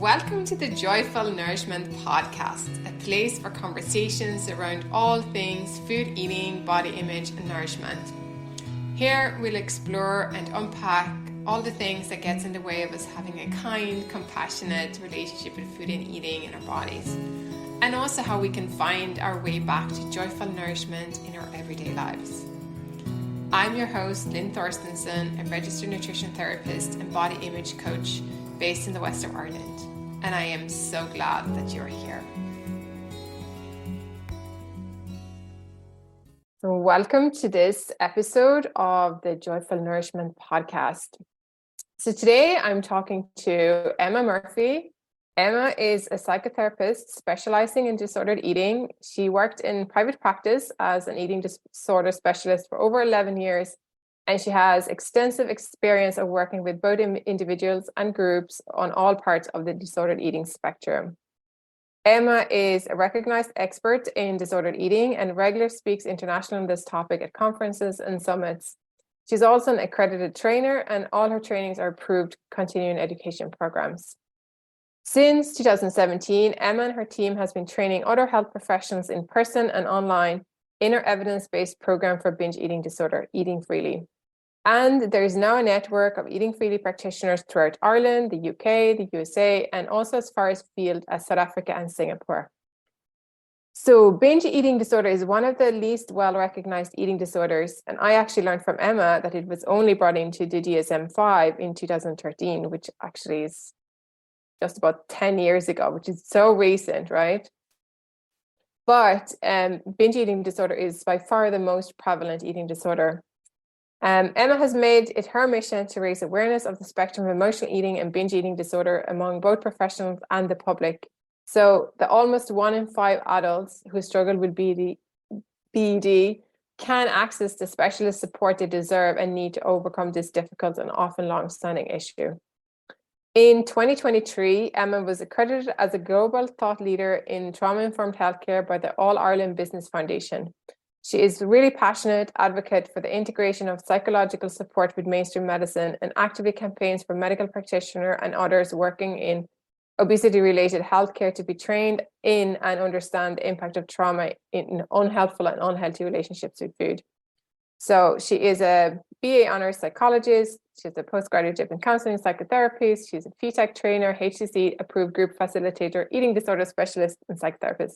Welcome to the Joyful Nourishment Podcast, a place for conversations around all things food, eating, body image and nourishment. Here we'll explore and unpack all the things that gets in the way of us having a kind, compassionate relationship with food and eating in our bodies, and also how we can find our way back to joyful nourishment in our everyday lives. I'm your host, Lynn Thorstenson, a registered nutrition therapist and body image coach based in the west of Ireland, and I am so glad that you're here. So welcome to this episode of the Joyful Nourishment Podcast. So today I'm talking to Emma Murphy. Emma is a psychotherapist specialising in disordered eating. She worked in private practice as an eating disorder specialist for over 11 years, and she has extensive experience of working with both individuals and groups on all parts of the disordered eating spectrum. Emma is a recognized expert in disordered eating and regularly speaks internationally on this topic at conferences and summits. She's also an accredited trainer, and all her trainings are approved continuing education programs. Since 2017, Emma and her team has been training other health professionals in person and online in her evidence-based program for binge eating disorder, Eating Freely. And there is now a network of Eating Freely practitioners throughout Ireland, the UK, the USA, and also as far afield as South Africa and Singapore. So binge eating disorder is one of the least well-recognized eating disorders. And I actually learned from Emma that it was only brought into the DSM-5 in 2013, which actually is just about 10 years ago, which is so recent, right? But binge eating disorder is by far the most prevalent eating disorder. Emma has made it her mission to raise awareness of the spectrum of emotional eating and binge eating disorder among both professionals and the public. So the almost 1 in 5 adults who struggle with BED can access the specialist support they deserve and need to overcome this difficult and often long-standing issue. In 2023, Emma was accredited as a global thought leader in trauma-informed healthcare by the All Ireland Business Foundation. She is a really passionate advocate for the integration of psychological support with mainstream medicine and actively campaigns for medical practitioners and others working in obesity-related healthcare to be trained in and understand the impact of trauma in unhelpful and unhealthy relationships with food. So she is a BA Honours Psychologist. She's a postgraduate diploma in counselling psychotherapist. She's a PTEC trainer, HCC approved group facilitator, eating disorder specialist, and psychotherapist.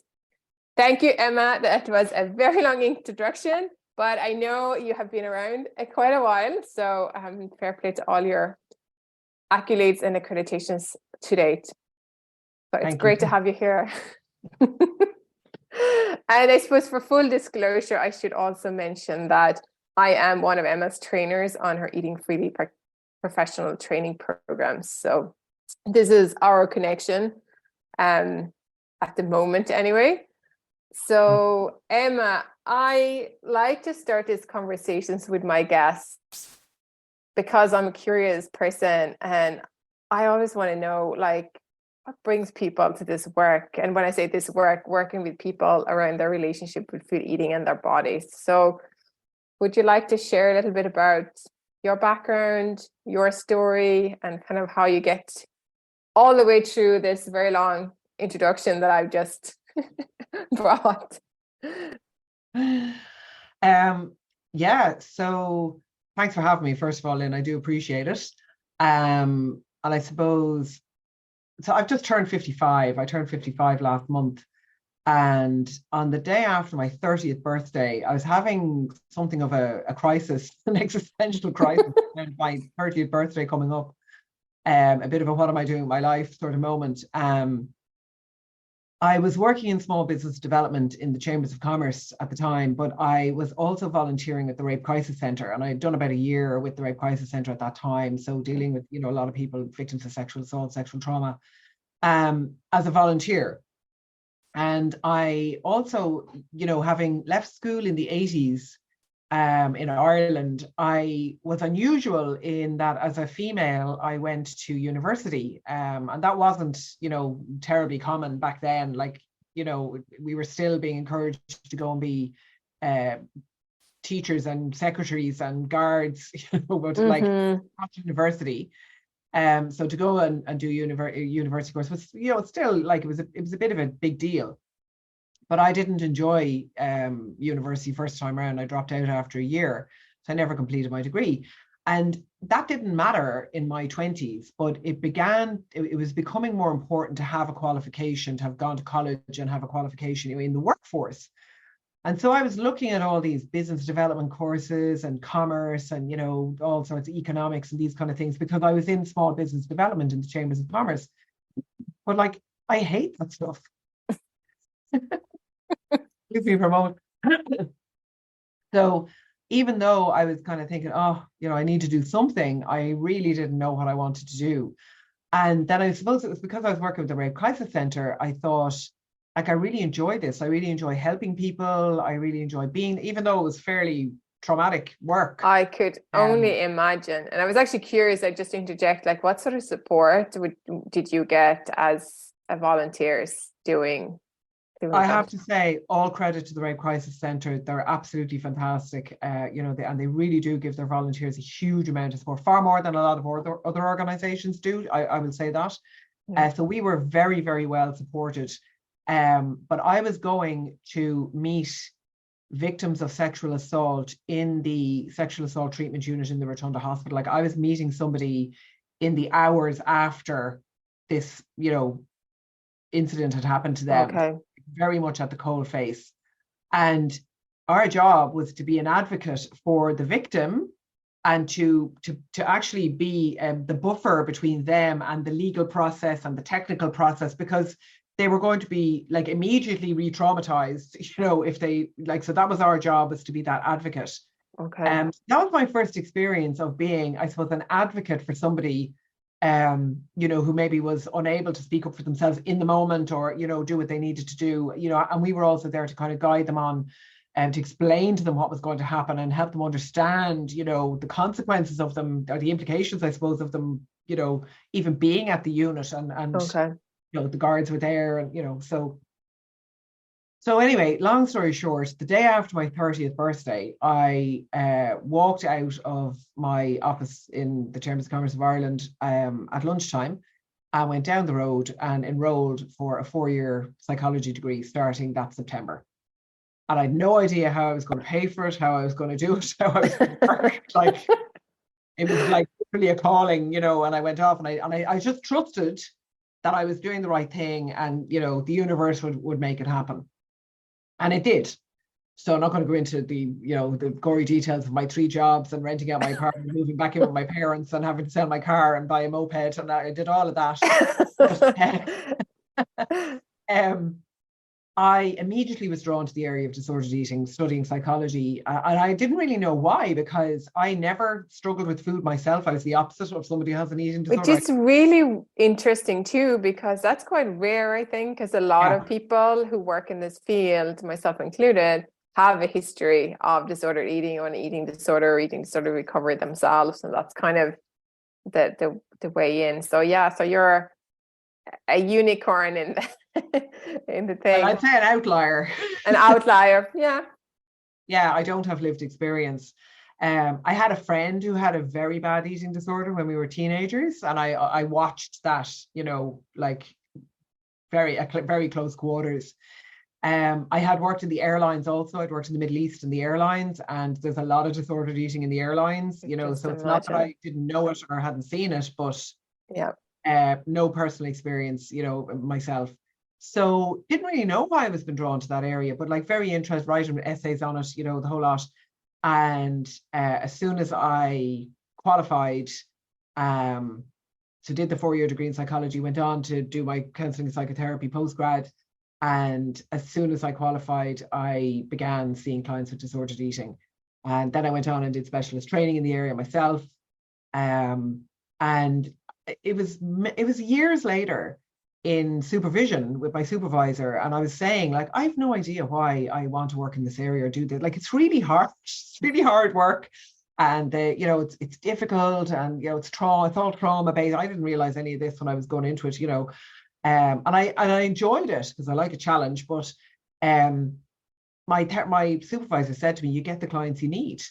Thank you, Emma. That was a very long introduction, but I know you have been around quite a while, so fair play to all your accolades and accreditations to date. But it's great to have you here. And I suppose for full disclosure, I should also mention that I am one of Emma's trainers on her Eating Freely professional training programs. So this is our connection at the moment anyway. So Emma, I like to start these conversations with my guests because I'm a curious person and I always want to know like what brings people to this work. And when I say this work, working with people around their relationship with food, eating and their bodies. So would you like to share a little bit about your background, your story, and kind of how you get all the way through this very long introduction that I've just brought? Yeah, so thanks for having me, first of all, Lynn. I do appreciate it. And I suppose, so I've just turned 55. I turned 55 last month. And on the day after my 30th birthday, I was having something of a crisis, an existential crisis, my 30th birthday coming up. A bit of a what am I doing with my life sort of moment. I was working in small business development in the Chambers of Commerce at the time, but I was also volunteering at the Rape Crisis Centre, and I'd done about a year with the Rape Crisis Centre at that time. So dealing with, a lot of people, victims of sexual assault, sexual trauma, as a volunteer. And I also, having left school in the 80s in Ireland, I was unusual in that as a female, I went to university. And that wasn't, terribly common back then. Like, we were still being encouraged to go and be teachers and secretaries and guards, but like at university. So to go and do university course was, you know, it's still like it was a bit of a big deal. But I didn't enjoy university first time around. I dropped out after a year, so I never completed my degree. And that didn't matter in my 20s, but it was becoming more important to have a qualification, to have gone to college and have a qualification, you know, in the workforce. And so I was looking at all these business development courses and commerce and, you know, all sorts of economics and these kind of things, because I was in small business development in the chambers of commerce. But like, I hate that stuff. Excuse me for a moment. So even though I was kind of thinking, oh, you know, I need to do something, I really didn't know what I wanted to do. And then I suppose it was because I was working with the Rape Crisis Centre, I thought, like, I really enjoy this. I really enjoy helping people. I really enjoy being, even though it was fairly traumatic work. I could only imagine. And I was actually curious, I just interject, like, what sort of support did you get as a volunteers doing I have to say, all credit to the Rape Crisis Centre. They're absolutely fantastic. You know, and they really do give their volunteers a huge amount of support, far more than a lot of other organisations do. I will say that. So we were very, very well supported. But I was going to meet victims of sexual assault in the sexual assault treatment unit in the Rotunda Hospital. Like, I was meeting somebody in the hours after this, you know, incident had happened to them. Okay. Very much at the coal face. And our job was to be an advocate for the victim and to actually be the buffer between them and the legal process and the technical process, because they were going to be like immediately re-traumatized, you know, if they like, so that was our job, was to be that advocate. Okay. That was my first experience of being, I suppose, an advocate for somebody you know, who maybe was unable to speak up for themselves in the moment, or, you know, do what they needed to do, you know, and we were also there to kind of guide them on and to explain to them what was going to happen and help them understand, you know, the consequences of them, or the implications, I suppose, of them, you know, even being at the unit and okay. You know, the guards were there, and, you know, so anyway, long story short, the day after my 30th birthday, I walked out of my office in the Chambers of Commerce of Ireland at lunchtime. I went down the road and enrolled for a 4-year psychology degree starting that September. And I had no idea how I was going to pay for it, how I was going to do it, how I was going to work. Like, it was like really a calling, you know, and I went off and I just trusted that I was doing the right thing, and, you know, the universe would make it happen. And it did. So I'm not going to go into the, you know, the gory details of my 3 jobs and renting out my apartment, moving back in with my parents and having to sell my car and buy a moped. And I did all of that. But, I immediately was drawn to the area of disordered eating, studying psychology. And I didn't really know why, because I never struggled with food myself. I was the opposite of somebody who has an eating disorder. Which is really interesting too, because that's quite rare, I think, because a lot of people who work in this field, myself included, have a history of disordered eating or an eating disorder or eating disorder recovery themselves. And that's kind of the way in. So yeah, so you're a unicorn in in the thing. Well, I'd say an outlier. An outlier, yeah. Yeah, I don't have lived experience. I had a friend who had a very bad eating disorder when we were teenagers, and I watched that, you know, like very close quarters. I had worked in the airlines also. I'd worked in the Middle East in the airlines, and there's a lot of disordered eating in the airlines, you know, so it's not that I didn't know it or hadn't seen it, but no personal experience, you know, myself. So didn't really know why I was been drawn to that area, but like very interested, writing essays on it, you know, the whole lot. And as soon as I qualified, so did the 4-year degree in psychology, went on to do my counselling and psychotherapy postgrad. And as soon as I qualified, I began seeing clients with disordered eating. And then I went on and did specialist training in the area myself. And it was years later in supervision with my supervisor, and I was saying, like, I have no idea why I want to work in this area or do this. Like, it's really hard work, and you know, it's difficult, and, you know, it's all trauma based. I didn't realize any of this when I was going into it, you know, and I enjoyed it because I like a challenge. But my supervisor said to me, "You get the clients you need."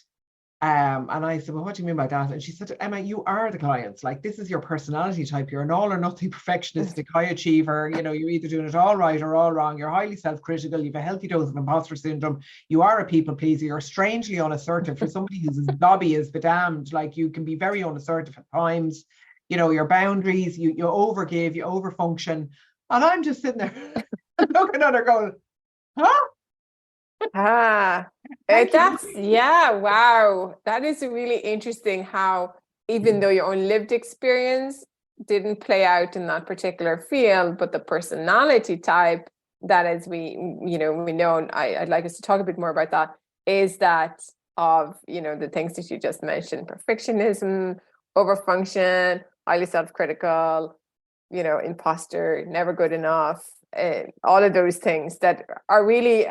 And I said, well, what do you mean by that? And she said, Emma, you are the clients. Like, this is your personality type. You're an all or nothing perfectionistic high achiever. You know, you're either doing it all right or all wrong. You're highly self-critical. You have a healthy dose of imposter syndrome. You are a people pleaser. You're strangely unassertive. For somebody who's as knobby as the damned, like, you can be very unassertive at times. You know, your boundaries, you overgive, you overfunction. And I'm just sitting there looking at her going, huh? Wow. That is really interesting how even though your own lived experience didn't play out in that particular field, but the personality type that, as we know, and I'd like us to talk a bit more about that, is that of, the things that you just mentioned: perfectionism, overfunction, highly self-critical, imposter, never good enough, all of those things that are really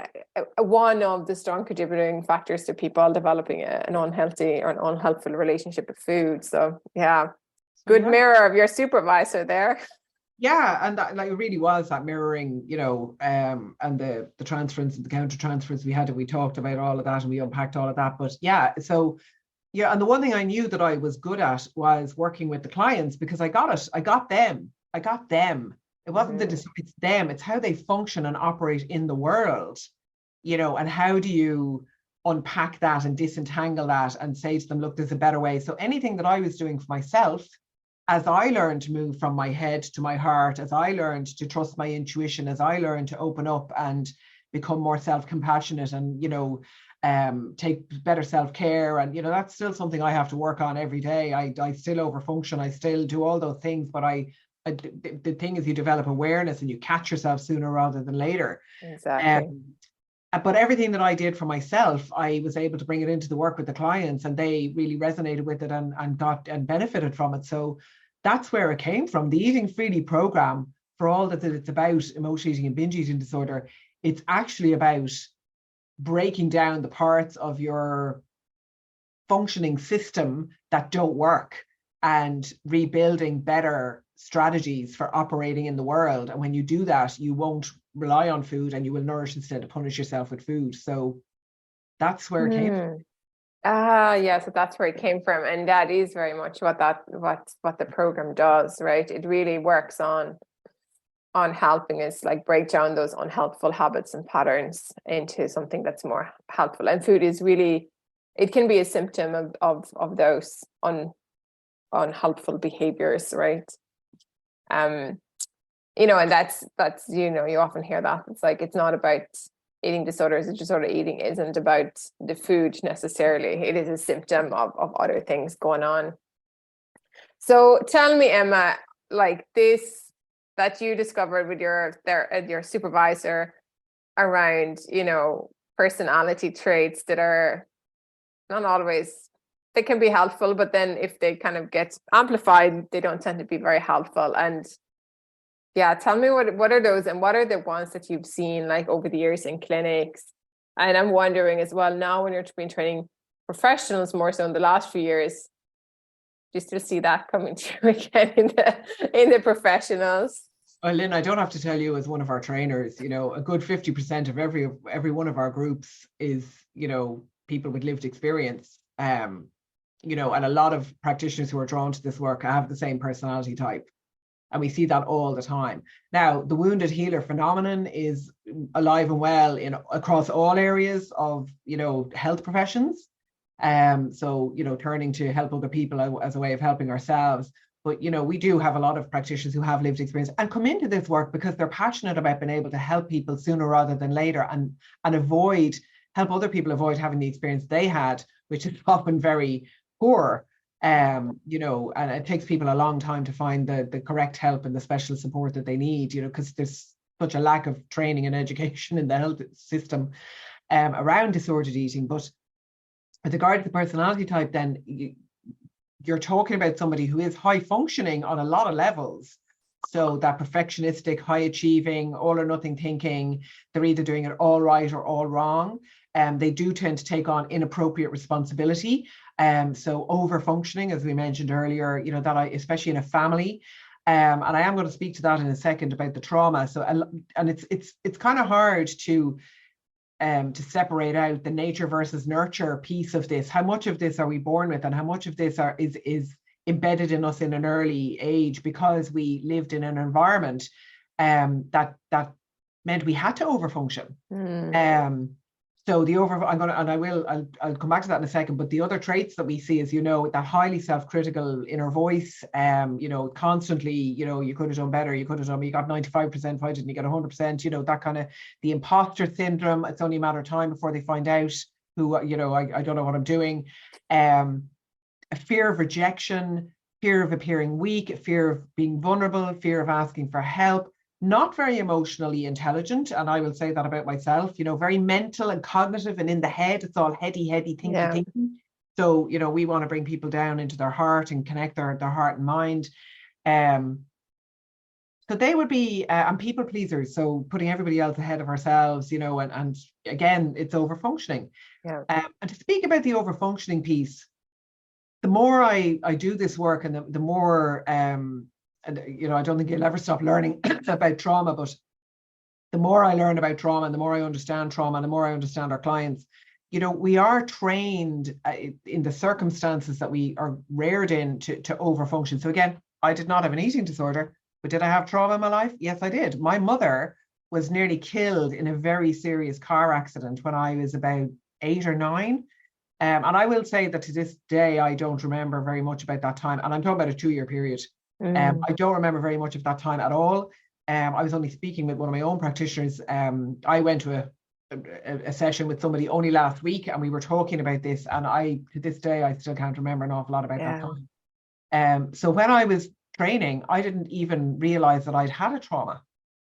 one of the strong contributing factors to people developing an unhealthy or an unhelpful relationship with food. So good mirror of your supervisor there. Yeah, and that, like, it really was that mirroring, and the transference and the counter transference we had, and we talked about all of that and we unpacked all of that. But yeah, so yeah, and the one thing I knew that I was good at was working with the clients, because I got it. I got them. It wasn't it's them. It's how they function and operate in the world, and how do you unpack that and disentangle that and say to them, look, there's a better way. So anything that I was doing for myself, as I learned to move from my head to my heart, as I learned to trust my intuition, as I learned to open up and become more self-compassionate and, take better self-care. And, that's still something I have to work on every day. I still overfunction. I still do all those things, but the thing is, you develop awareness and you catch yourself sooner rather than later. Exactly. But everything that I did for myself, I was able to bring it into the work with the clients, and they really resonated with it and got and benefited from it. So that's where it came from. The Eating Freely program, for all that it's about emotional eating and binge eating disorder, it's actually about breaking down the parts of your functioning system that don't work and rebuilding better strategies for operating in the world. And when you do that, you won't rely on food, and you will nourish instead of punish yourself with food. So that's where it came from. So that's where it came from. And that is very much what the program does, right? It really works on helping us, like, break down those unhelpful habits and patterns into something that's more helpful. And food is really, it can be a symptom of those unhelpful behaviors, right? And that's you often hear that. It's like, it's not about eating disorders. It's disorder eating isn't about the food necessarily. It is a symptom of other things going on. So tell me, Emma, like, this that you discovered with your supervisor around, personality traits that are not always, they can be helpful, but then if they kind of get amplified, they don't tend to be very helpful. And tell me what are those, and what are the ones that you've seen, like, over the years in clinics? And I'm wondering as well, now when you're been training professionals more so in the last few years, do you still see that coming through again in the professionals? Well, Lynn, I don't have to tell you, as one of our trainers, a good 50% of every one of our groups is, people with lived experience. And a lot of practitioners who are drawn to this work have the same personality type. And we see that all the time. Now, the wounded healer phenomenon is alive and well across all areas of, health professions. So, turning to help other people as a way of helping ourselves. But, we do have a lot of practitioners who have lived experience and come into this work because they're passionate about being able to help people sooner rather than later, and help other people avoid having the experience they had, which is often very poor. And it takes people a long time to find the correct help and the special support that they need, because there's such a lack of training and education in the health system around disordered eating. But with regard to the personality type, then you're talking about somebody who is high functioning on a lot of levels. So that perfectionistic, high achieving, all or nothing thinking, they're either doing it all right or all wrong. They do tend to take on inappropriate responsibility. So over functioning, as we mentioned earlier, especially in a family. And I am going to speak to that in a second about the trauma. So, and it's kind of hard to to separate out the nature versus nurture piece of this. How much of this are we born with, and how much of this is embedded in us in an early age because we lived in an environment that meant we had to overfunction. So I'll come back to that in a second, but the other traits that we see is, that highly self-critical inner voice, constantly, you could have done better, you got 95%, why didn't you get 100%, that kind of, the imposter syndrome, it's only a matter of time before they find out who, I don't know what I'm doing. A fear of rejection, fear of appearing weak, fear of being vulnerable, fear of asking for help. Not very emotionally intelligent, and I will say that about myself, very mental and cognitive and in the head. It's all heady, thinking. So, we want to bring people down into their heart and connect their heart and mind. So they would be, and people pleasers, so putting everybody else ahead of ourselves, and again, it's overfunctioning. Yeah. And to speak about the overfunctioning piece, the more I do this work, and the more and I don't think you'll ever stop learning about trauma, but the more I learn about trauma and the more I understand trauma and the more I understand our clients, we are trained in the circumstances that we are reared in to overfunction. So again, I did not have an eating disorder, but did I have trauma in my life? Yes, I did. My mother was nearly killed in a very serious car accident when I was about 8 or 9. And I will say that to this day, I don't remember very much about that time. And I'm talking about a 2-year period. I don't remember very much of that time at all. I was only speaking with one of my own practitioners. I went to a session with somebody only last week, and we were talking about this. And to this day, I still can't remember an awful lot about that time. So when I was training, I didn't even realize that I'd had a trauma.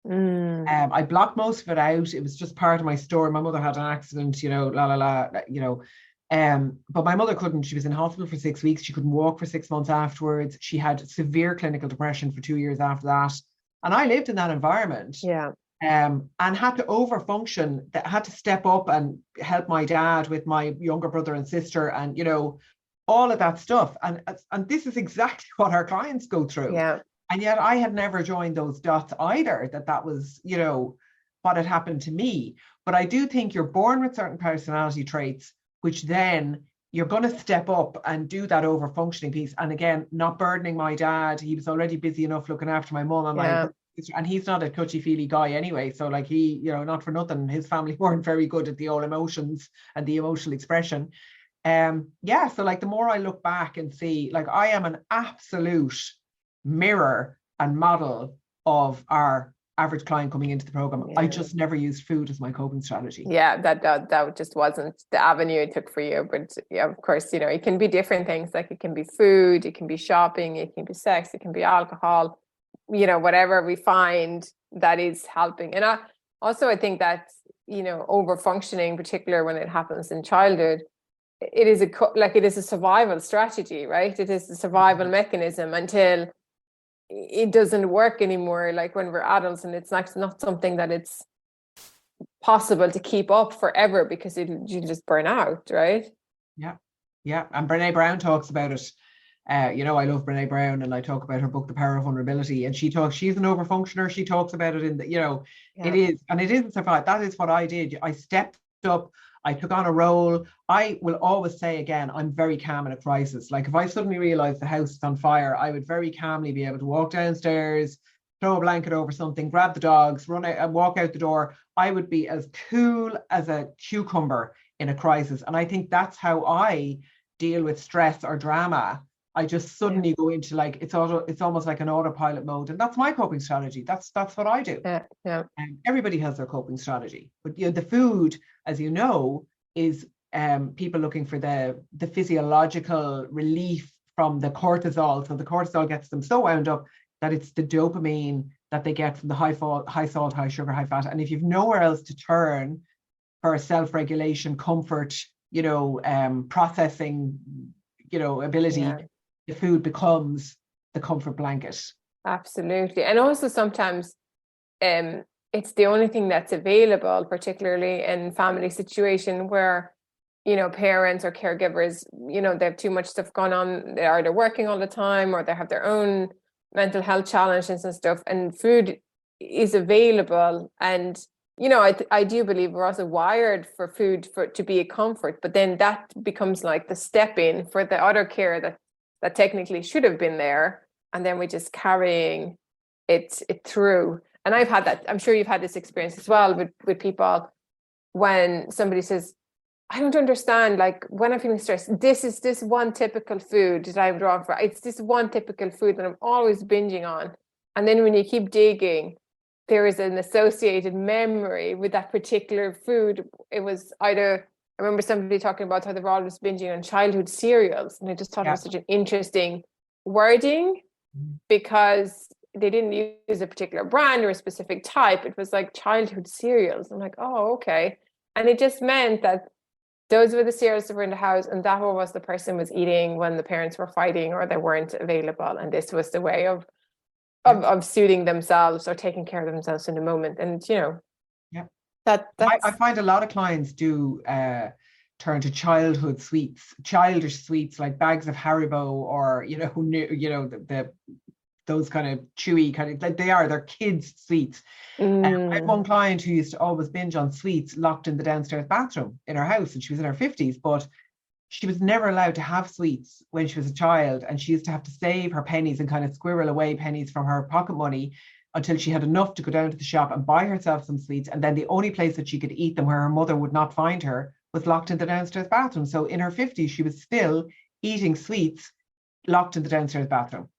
I blocked most of it out. It was just part of my story. My mother had an accident, but my mother couldn't. She was in hospital for 6 weeks. She couldn't walk for 6 months afterwards. She had severe clinical depression for 2 years after that. And I lived in that environment. And had to overfunction, that had to step up and help my dad with my younger brother and sister, and all of that stuff. And this is exactly what our clients go through. And yet I had never joined those dots either, that was, what had happened to me. But I do think you're born with certain personality traits, which then you're going to step up and do that over functioning piece. And again, not burdening my dad. He was already busy enough looking after my mum and he's not a touchy-feely guy anyway. So like he, not for nothing, his family weren't very good at the old emotions and the emotional expression. So like the more I look back and see, like I am an absolute mirror and model of our average client coming into the program. I just never used food as my coping strategy. That just wasn't the avenue it took for you. But of course, it can be different things. Like it can be food, it can be shopping, it can be sex, it can be alcohol, whatever we find that is helping. And I think that over functioning, particularly when it happens in childhood, it is a survival strategy, right? It is a survival mechanism until it doesn't work anymore, like when we're adults, and it's not something that it's possible to keep up forever because you just burn out, right? And Brene Brown talks about it. I love Brene Brown, and I talk about her book The Power of Vulnerability, and she's an overfunctioner. She talks about it in the it is, and it isn't survival. That is what I did. I stepped up, I took on a role. I will always say again, I'm very calm in a crisis. Like if I suddenly realized the house is on fire, I would very calmly be able to walk downstairs, throw a blanket over something, grab the dogs, run out and walk out the door. I would be as cool as a cucumber in a crisis. And I think that's how I deal with stress or drama. I just suddenly go into like, it's almost like an autopilot mode. And that's my coping strategy. That's what I do. And everybody has their coping strategy. But the food, as you know, is people looking for the physiological relief from the cortisol. So the cortisol gets them so wound up that it's the dopamine that they get from the high salt, high sugar, high fat. And if you've nowhere else to turn for self-regulation, comfort, processing, ability, the food becomes the comfort blanket. Absolutely. And also sometimes it's the only thing that's available, particularly in family situation where, parents or caregivers, they have too much stuff going on. They're either working all the time or they have their own mental health challenges and stuff. And food is available. And I do believe we're also wired for food to be a comfort, but then that becomes like the step in for the other care that technically should have been there, and then we're just carrying it through. And I've had that. I'm sure you've had this experience as well with people when somebody says, I don't understand, like when I'm feeling stressed, this is this one typical food that I would offer. It's this one typical food that I'm always binging on. And then when you keep digging, there is an associated memory with that particular food. It was either, I remember somebody talking about how they were always binging on childhood cereals. And I just thought it was such an interesting wording, because they didn't use a particular brand or a specific type. It was like childhood cereals. I'm like, oh, okay. And it just meant that those were the cereals that were in the house, and that was the person was eating when the parents were fighting or they weren't available. And this was the way of soothing themselves or taking care of themselves in the moment. And I find a lot of clients do turn to childhood sweets, childish sweets like bags of Haribo, or the those kind of chewy kind of, like they're kids sweets. I had one client who used to always binge on sweets locked in the downstairs bathroom in her house, and she was in her 50s, but she was never allowed to have sweets when she was a child, and she used to have to save her pennies and kind of squirrel away pennies from her pocket money until she had enough to go down to the shop and buy herself some sweets. And then the only place that she could eat them where her mother would not find her was locked in the downstairs bathroom. So in her 50s, she was still eating sweets locked in the downstairs bathroom.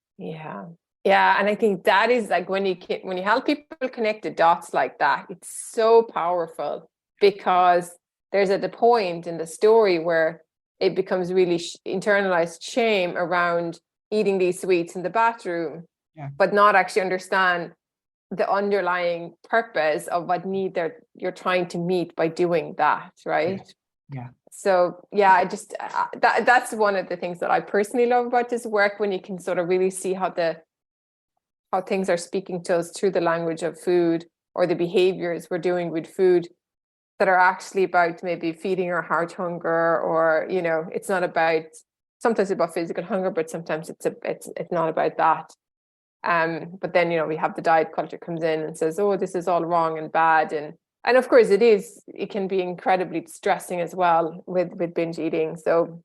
Yeah, and I think that is like when you help people connect the dots like that, it's so powerful, because there's at the point in the story where it becomes really internalized shame around eating these sweets in the bathroom, but not actually understand the underlying purpose of what need you're trying to meet by doing that, right? Yeah. So I just that's one of the things that I personally love about this work, when you can sort of really see how things are speaking to us through the language of food, or the behaviors we're doing with food that are actually about maybe feeding our heart hunger, or it's not about, sometimes about physical hunger, but sometimes it's not about that. But then we have the diet culture comes in and says, oh, this is all wrong and bad, and of course it can be incredibly distressing as well with binge eating. So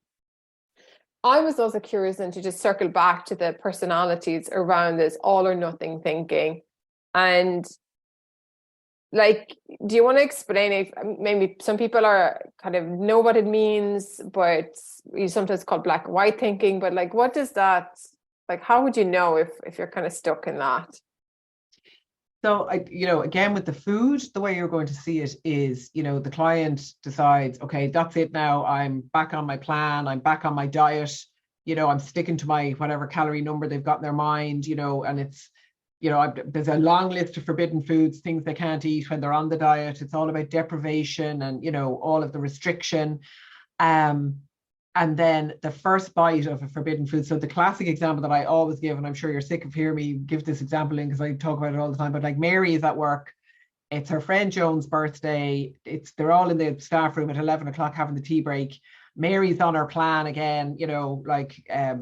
I was also curious, and to just circle back to the personalities around this all or nothing thinking. And like, do you want to explain it? Maybe some people are kind of know what it means, but you sometimes call black and white thinking. But like, what does that, like, how would you know if you're kind of stuck in that? So, again, with the food, the way you're going to see it is, the client decides, okay, that's it now. I'm back on my plan. I'm back on my diet. I'm sticking to my whatever calorie number they've got in their mind, and it's, there's a long list of forbidden foods, things they can't eat when they're on the diet. It's all about deprivation and, all of the restriction. And then the first bite of a forbidden food. So the classic example that I always give, and I'm sure you're sick of hearing me give this example in because I talk about it all the time, but like Mary is at work. It's her friend Joan's birthday. They're all in the staff room at 11 o'clock having the tea break. Mary's on her plan again,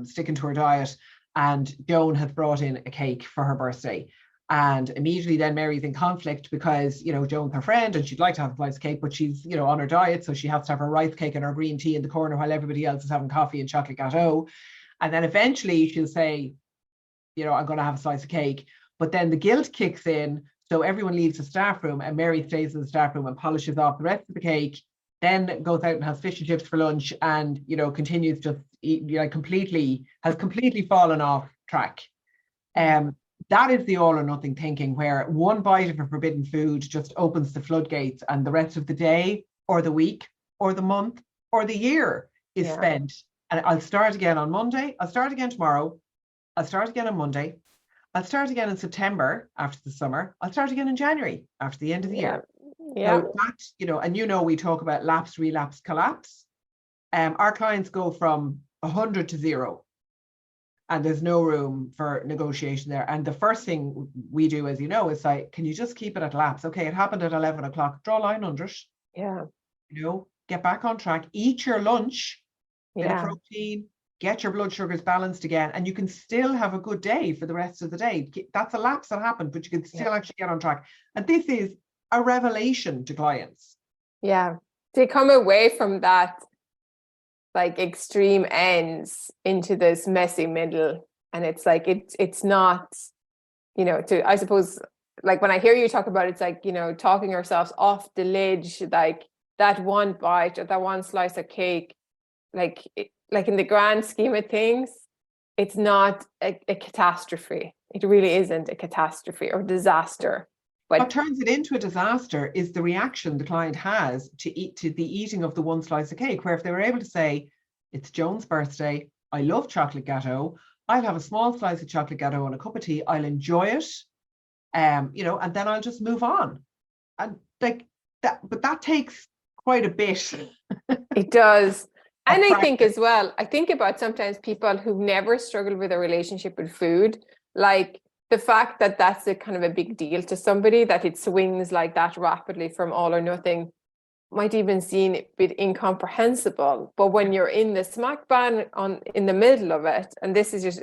sticking to her diet. And Joan has brought in a cake for her birthday. And immediately then Mary's in conflict because, Joan's her friend and she'd like to have a slice of cake, but she's, on her diet. So she has to have her rice cake and her green tea in the corner while everybody else is having coffee and chocolate gâteau. And then eventually she'll say, I'm going to have a slice of cake. But then the guilt kicks in. So everyone leaves the staff room and Mary stays in the staff room and polishes off the rest of the cake, then goes out and has fish and chips for lunch and, continues to eat, has completely fallen off track. That is the all or nothing thinking, where one bite of a forbidden food just opens the floodgates and the rest of the day or the week or the month or the year is spent. And I'll start again on Monday. I'll start again tomorrow. I'll start again on Monday. I'll start again in September after the summer. I'll start again in January after the end of the year. Yeah. So that, and we talk about lapse, relapse, collapse. Our clients go from 100 to 0. And there's no room for negotiation there. And the first thing we do, as you know, is like, can you just keep it at lapse? Okay, it happened at 11 o'clock. Draw a line under it. Yeah. Get back on track. Eat your lunch. Bit of protein. Get your blood sugars balanced again. And you can still have a good day for the rest of the day. That's a lapse that happened, but you can still actually get on track. And this is a revelation to clients. Yeah. They come away from that like extreme ends into this messy middle. And it's like, it's not, I suppose, like when I hear you talk about it, it's like, talking ourselves off the ledge, like that one bite or that one slice of cake, like in the grand scheme of things, it's not a catastrophe. It really isn't a catastrophe or disaster. But what turns it into a disaster is the reaction the client has to the eating of the one slice of cake, where if they were able to say, it's Joan's birthday, I love chocolate gatto, I'll have a small slice of chocolate gatto and a cup of tea, I'll enjoy it, and then I'll just move on. And like that, but that takes quite a bit. It does. And I think as well, I think about sometimes people who've never struggled with a relationship with food, like the fact that that's a kind of a big deal to somebody, that it swings like that rapidly from all or nothing, might even seem a bit incomprehensible. But when you're in the smack bang in the middle of it, and this is just,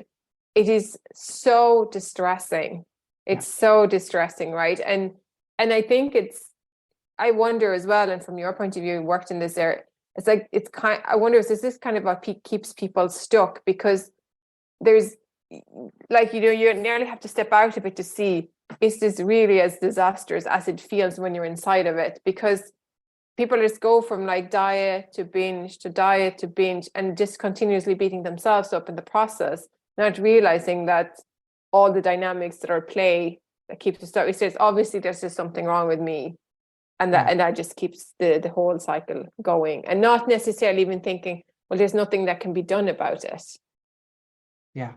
it is so distressing. It's so distressing, right? And I think I wonder as well, and from your point of view, worked in this area, it's like, I wonder, is this kind of what keeps people stuck? Because there's like, you nearly have to step out of it to see, is this really as disastrous as it feels when you're inside of it? Because people just go from like diet to binge to diet to binge and just continuously beating themselves up in the process, not realizing that all the dynamics that are at play that keeps us stuck. It says, obviously there's just something wrong with me. And that just keeps the whole cycle going, and not necessarily even thinking, well, there's nothing that can be done about it. Yeah.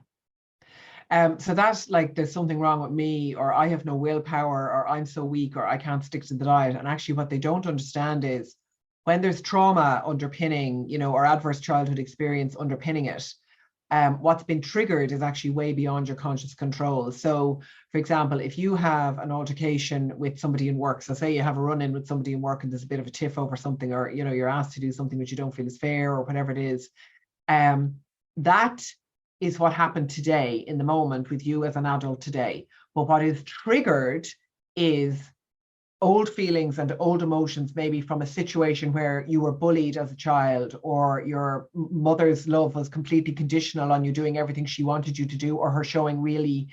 So that's like, there's something wrong with me, or I have no willpower, or I'm so weak, or I can't stick to the diet. And actually what they don't understand is when there's trauma underpinning, or adverse childhood experience underpinning it, what's been triggered is actually way beyond your conscious control. So for example, if you have an altercation with somebody in work, so say you have a run-in with somebody in work and there's a bit of a tiff over something, or you're asked to do something which you don't feel is fair, or whatever it is, that is what happened today in the moment with you as an adult today. But what is triggered is old feelings and old emotions, maybe from a situation where you were bullied as a child, or your mother's love was completely conditional on you doing everything she wanted you to do, or her showing really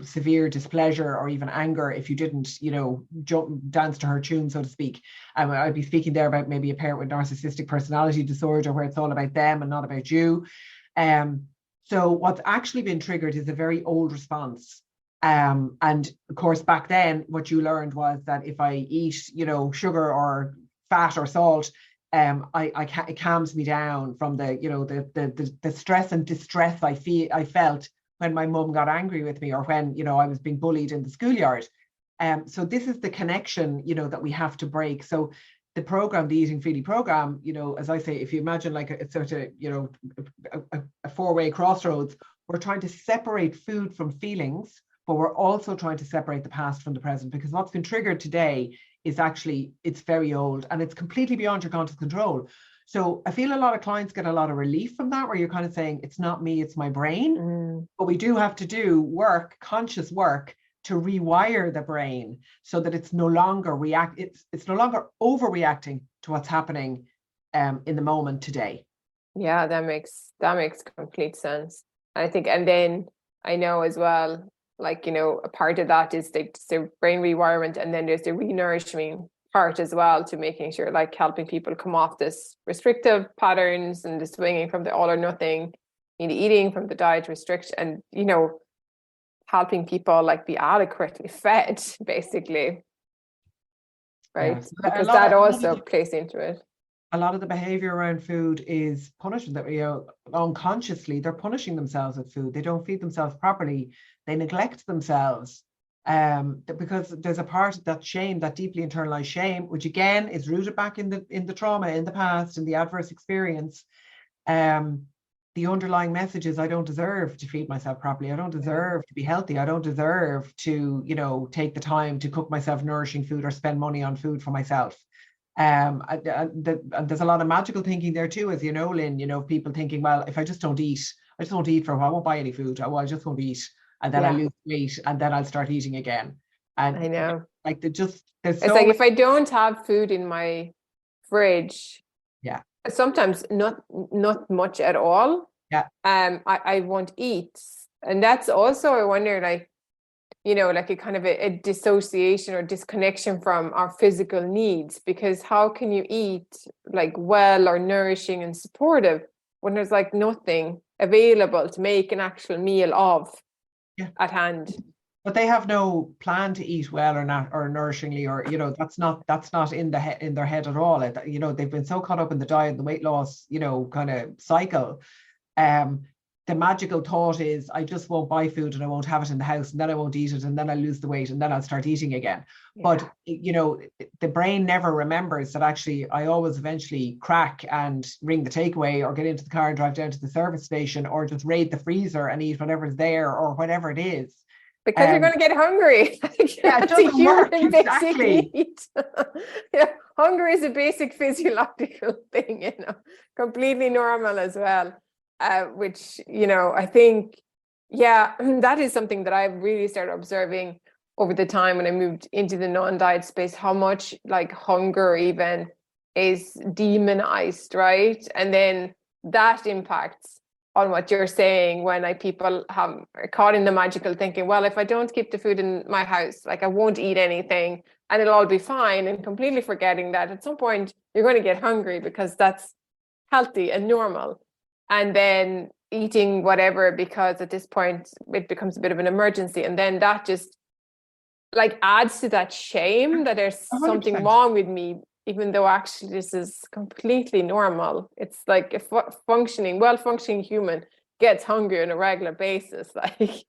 severe displeasure or even anger if you didn't dance to her tune, so to speak. I'd be speaking there about maybe a parent with narcissistic personality disorder, where it's all about them and not about you. So what's actually been triggered is a very old response. And of course, back then, what you learned was that if I eat, sugar or fat or salt, it calms me down from the stress and distress I felt when my mum got angry with me, or when, I was being bullied in the schoolyard. So this is the connection, that we have to break. So the program, the Eating Freely program, as I say, if you imagine like a sort of, a four-way crossroads, we're trying to separate food from feelings, but we're also trying to separate the past from the present, because what's been triggered today is actually, it's very old and it's completely beyond your conscious control. So I feel a lot of clients get a lot of relief from that, where you're kind of saying, it's not me, it's my brain. But we do have to do conscious work to rewire the brain so that it's no longer it's no longer overreacting to what's happening in the moment today. Yeah, that makes complete sense. I think, and then I know as well, like, a part of that is the brain rewirement, and then there's the renourishing part as well, to making sure, like, helping people come off this restrictive patterns and the swinging from the all or nothing eating, from the diet restriction, and helping people like be adequately fed, basically, right? Yeah. So because that also plays into it. A lot of the behavior around food is punishment, that unconsciously they're punishing themselves with food. They don't feed themselves properly. They neglect themselves, because there's a part of that shame, that deeply internalized shame, which again is rooted back in the trauma in the past, in the adverse experience. The underlying message is, I don't deserve to feed myself properly. I don't deserve to be healthy. I don't deserve to, take the time to cook myself nourishing food or spend money on food for myself. And there's a lot of magical thinking there too, as you know, Lynn, people thinking, well, if I just don't eat for a while, I won't buy any food. I just won't eat. And then I lose weight, and then I'll start eating again. And I know Like there's It's so like many, if I don't have food in my fridge, yeah, sometimes not much at all, yeah. I won't eat. And that's also, I wonder, like, like a kind of a dissociation or disconnection from our physical needs, because how can you eat like well or nourishing and supportive when there's like nothing available to make an actual meal of Yeah. at hand? But they have no plan to eat well or not or nourishingly, or that's not in in their head at all. They've been so caught up in the diet, the weight loss, kind of cycle. Um, the magical thought is I just won't buy food and I won't have it in the house, and then I won't eat it, and then I'll lose the weight, and then I'll start eating again. Yeah. But the brain never remembers that actually I always eventually crack and ring the takeaway or get into the car and drive down to the service station or just raid the freezer and eat whatever's there or whatever it is. Because you're going to get hungry. Yeah, it That's a doesn't work, human basic exactly. need. Yeah, hunger is a basic physiological thing, completely normal as well. Which, I think, yeah, that is something that I've really started observing over the time when I moved into the non-diet space, how much like hunger even is demonized, right? And then that impacts on what you're saying when people are caught in the magical thinking, well, if I don't keep the food in my house, like I won't eat anything and it'll all be fine, and completely forgetting that at some point you're going to get hungry because that's healthy and normal. And then eating whatever, because at this point it becomes a bit of an emergency. And then that just like adds to that shame that there's 100%. something wrong with me, even though actually this is completely normal. It's like a well-functioning human gets hungry on a regular basis. Like,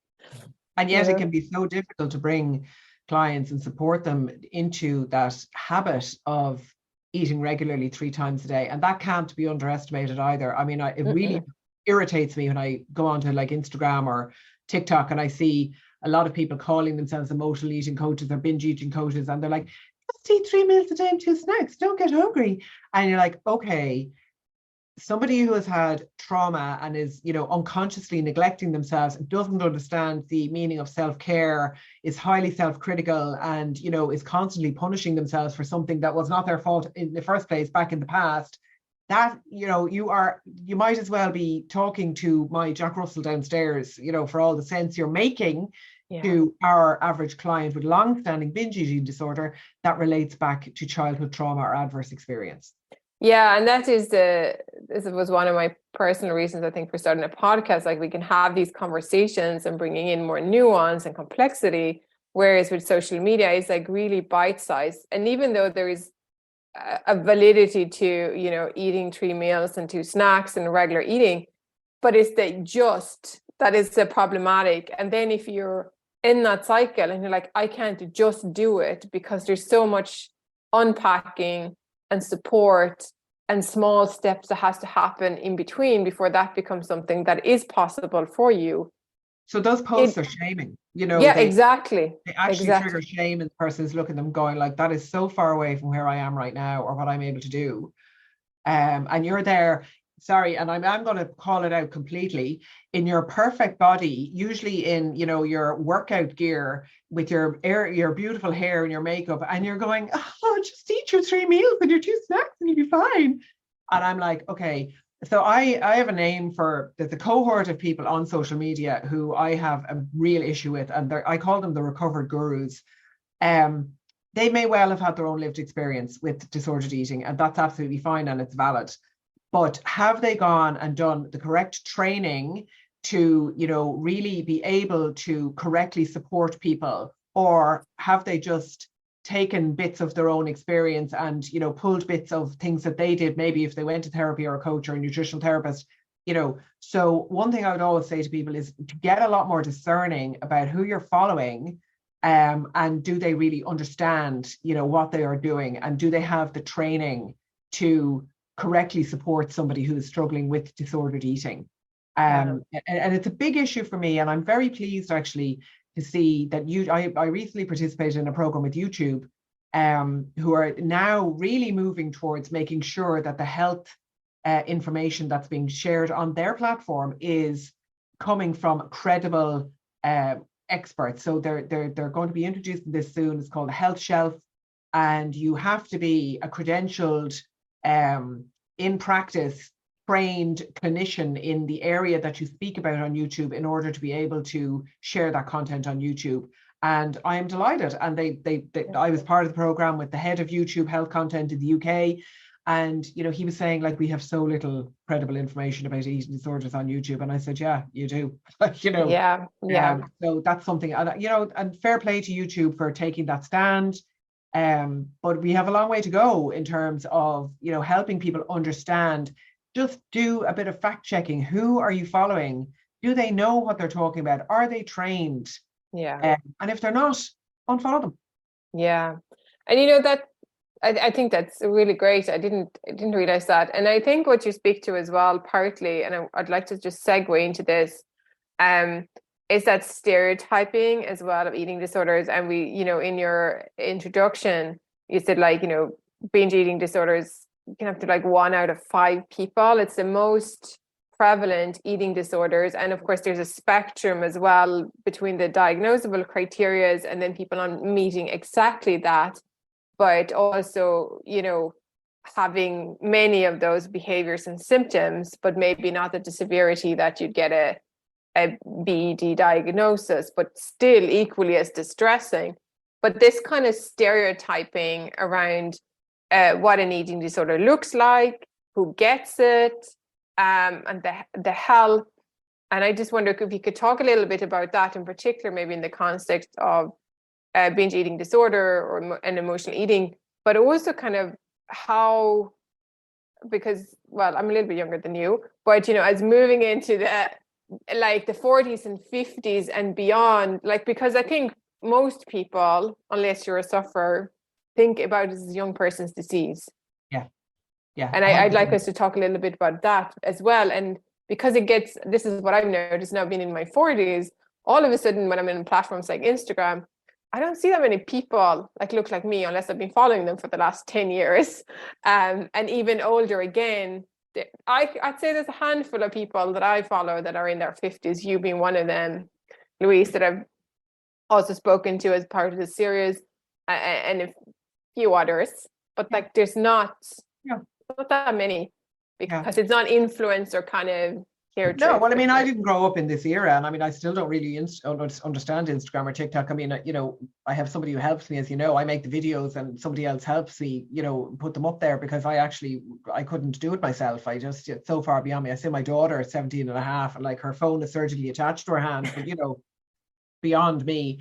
and yet it can be so difficult to bring clients and support them into that habit of eating regularly 3 times a day. And that can't be underestimated either. I mean, it really irritates me when I go onto like Instagram or TikTok and I see a lot of people calling themselves emotional eating coaches or binge eating coaches. And they're like, just eat 3 meals a day and 2 snacks. Don't get hungry. And you're like, okay, somebody who has had trauma and is, unconsciously neglecting themselves, doesn't understand the meaning of self-care, is highly self-critical and, is constantly punishing themselves for something that was not their fault in the first place back in the past, that, you might as well be talking to my Jack Russell downstairs, for all the sense you're making to our average client with long-standing binge eating disorder that relates back to childhood trauma or adverse experience. Yeah, and this was one of my personal reasons, I think, for starting a podcast. Like, we can have these conversations and bringing in more nuance and complexity, whereas with social media, it's like really bite-sized. And even though there is a validity to, eating 3 meals and 2 snacks and regular eating, but it's that is the problematic. And then if you're in that cycle and you're like, I can't just do it, because there's so much unpacking and support and small steps that has to happen in between before that becomes something that is possible for you. So those posts are shaming, exactly. They actually trigger shame in the person's looking at them going like, that is so far away from where I am right now or what I'm able to do. And you're there, sorry, and I'm going to call it out completely, in your perfect body, usually in, your workout gear with your beautiful hair and your makeup, and you're going, oh, just eat your 3 meals and your 2 snacks and you'll be fine. And I'm like, okay, so I have a name for the cohort of people on social media who I have a real issue with, and I call them the recovered gurus. They may well have had their own lived experience with disordered eating, and that's absolutely fine and it's valid. But have they gone and done the correct training to, really be able to correctly support people? Or have they just taken bits of their own experience and, pulled bits of things that they did, maybe if they went to therapy or a coach or a nutritional therapist, So one thing I would always say to people is to get a lot more discerning about who you're following, and do they really understand, what they are doing, and do they have the training to correctly support somebody who is struggling with disordered eating. And it's a big issue for me, and I'm very pleased actually to see that I recently participated in a program with YouTube, who are now really moving towards making sure that the health information that's being shared on their platform is coming from credible experts. So they're going to be introducing this soon. It's called the Health Shelf, and you have to be a credentialed, in practice, trained clinician in the area that you speak about on YouTube in order to be able to share that content on YouTube. And I am delighted. And I was part of the program with the head of YouTube health content in the UK. And, you know, he was saying, like, we have so little credible information about eating disorders on YouTube. And I said, yeah, you do. You know, Yeah. so that's something, and, you know, and fair play to YouTube for taking that stand. But we have a long way to go in terms of, you know, helping people understand. Just do a bit of fact checking. Who are you following? Do they know what they're talking about? Are they trained? Yeah. And if they're not, unfollow them. Yeah. And you know that I think that's really great. I didn't realize that. And I think what you speak to as well, partly, and I'd like to just segue into this, is that stereotyping as well of eating disorders. And we, you know, in your introduction, you said, like, you know, binge eating disorders can have to like 1 out of 5 people. It's the most prevalent eating disorders. And of course, there's a spectrum as well between the diagnosable criteria and then people on meeting exactly that, but also, you know, having many of those behaviors and symptoms, but maybe not at the severity that you'd get a BED diagnosis, but still equally as distressing. But this kind of stereotyping around what an eating disorder looks like, who gets it, and the help. And I just wonder if you could talk a little bit about that in particular, maybe in the context of binge eating disorder or an emotional eating, but also kind of how, because, well, I'm a little bit younger than you, but, you know, as moving into the 40s and 50s and beyond, like, because I think most people, unless you're a sufferer, think about it as a young person's disease. Yeah. And I'd like us to talk a little bit about that as well. And because this is what I've noticed now, being in my 40s, all of a sudden when I'm in platforms like Instagram, I don't see that many people like look like me, unless I've been following them for the last 10 years. And even older again, I'd say there's a handful of people that I follow that are in their 50s, you being one of them, Louise, that I've also spoken to as part of the series, and a few others. But like, there's not that many, because it's not influencer kind of here. No, well, I mean, I didn't grow up in this era, and I mean, I still don't really understand Instagram or TikTok. I mean, you know, I have somebody who helps me, as you know. I make the videos, and somebody else helps me, you know, put them up there, because I couldn't do it myself. It's so far beyond me. I say my daughter is 17 and a half, and like her phone is surgically attached to her hand, but, you know, beyond me.